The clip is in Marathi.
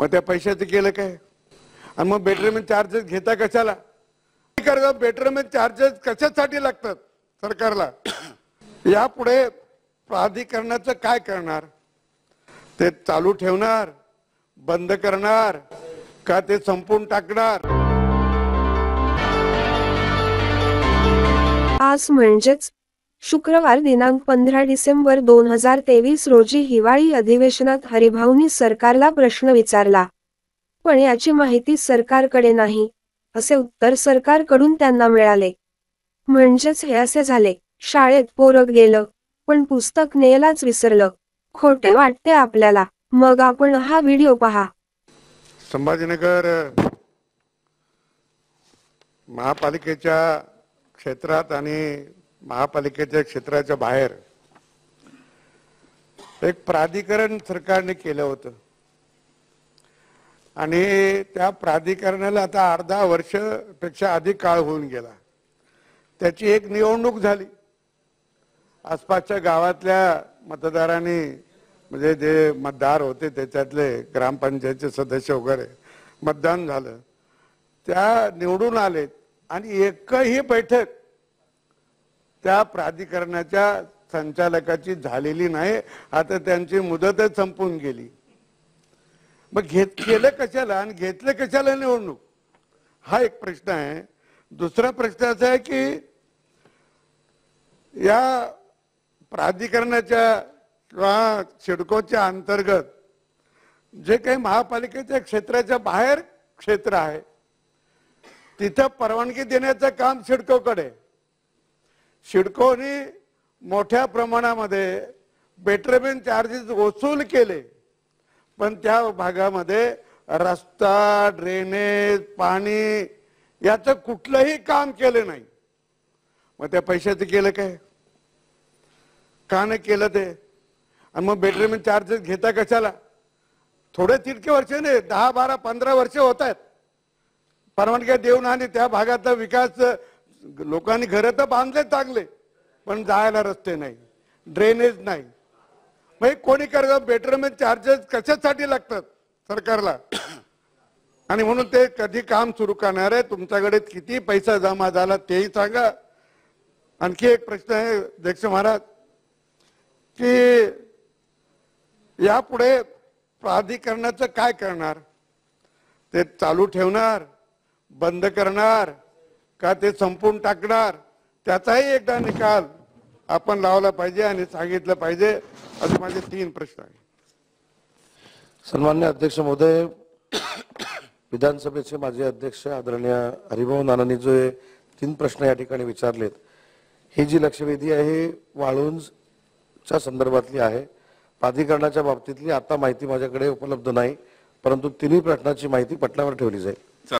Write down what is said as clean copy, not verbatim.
मग त्या पैशाचं केलं काय? आणि मग बेटरमेंट चार्जेस घेता कशाला? बेटरमेंट चार्जेस कशासाठी लागतात सरकारला? यापुढे प्राधिकरणाचं काय करणार? ते चालू ठेवणार, बंद करणार का ते संपून टाकणार? आज म्हणजेच शुक्रवार दिनांक 15 डिसेंबर 2023 रोजी हिवाळी अधिवेशनात हरिभाऊंनी सरकारला प्रश्न विचारला, पण याची माहिती सरकारकडे नाही असे उत्तर सरकारकडून त्यांना मिळाले. म्हणजेच हे असे झाले, शाळेत पोरग गेलं पण पुस्तक नेलाच विसरलं. खोटे वाटते आपल्याला? मग आपण हा व्हिडिओ पहा. संभाजीनगर महापालिकेच्या क्षेत्रात आणि महापालिकेच्या क्षेत्राच्या बाहेर एक प्राधिकरण सरकारने केलं होतं आणि त्या प्राधिकरणाला आता अर्धा वर्षपेक्षा अधिक काळ होऊन गेला. त्याची एक निवडणूक झाली. आसपासच्या गावातल्या मतदारांनी म्हणजे जे मतदार होते त्याच्यातले ग्रामपंचायतचे सदस्य वगैरे मतदान झालं, त्या निवडून आले आणि एकही बैठक त्या प्राधिकरणाच्या संचालकाची झालेली नाही. आता त्यांची मुदतच संपून गेली. मग केलं कशाला आणि घेतलं कशाला निवडणूक, हा एक प्रश्न आहे. दुसरा प्रश्न असा आहे की या प्राधिकरणाच्या किंवा सिडकोच्या अंतर्गत जे काही महापालिकेच्या क्षेत्राच्या बाहेर क्षेत्र आहे तिथं परवानगी देण्याचं काम सिडकोकडे. सिडकोने मोठ्या प्रमाणामध्ये बेटरमेंट चार्जेस वसूल केले, पण त्या भागामध्ये रस्ता, ड्रेनेज, पाणी याचं कुठलंही काम केलं नाही. मग त्या पैशाचं केलं काय? का नाही केलं ते? आणि मग बेटरमेंट चार्जेस घेता कशाला? थोडे तितके वर्ष नाही, 10, 12, 15 वर्ष होत आहेत परवानग्या देऊन आणि त्या भागाचा विकास. लोकांनी घर तर बांधले चांगले, पण जायला रस्ते नाही, ड्रेनेज नाही. मग कोणी करत? बेटरमेंट चार्जेस कशासाठी लागतात सरकारला? आणि म्हणून ते कधी काम सुरू करणार आहे? तुमच्याकडे किती पैसा जमा झाला तेही सांगा. आणखी एक प्रश्न आहे अध्यक्ष महाराज की यापुढे प्राधिकरणाचं काय करणार? ते चालू ठेवणार, बंद करणार का ते संपून टाकणार? त्याचाही एकदा निकाल आपण लावला पाहिजे आणि सांगितलं पाहिजे. असे माझे 3 प्रश्न आहेत. सन्मान्य अध्यक्ष महोदय, विधानसभेचे माजी अध्यक्ष आदरणीय हरिभाऊ नानांनी जो 3 प्रश्न या ठिकाणी विचारलेत, ही जी लक्षवेधी आहे वाळुंजच्या संदर्भातली आहे. प्राधिकरणाच्या बाबतीतली आता माहिती माझ्याकडे उपलब्ध नाही, परंतु 3 प्रश्नाची माहिती पटलावर ठेवली जाईल.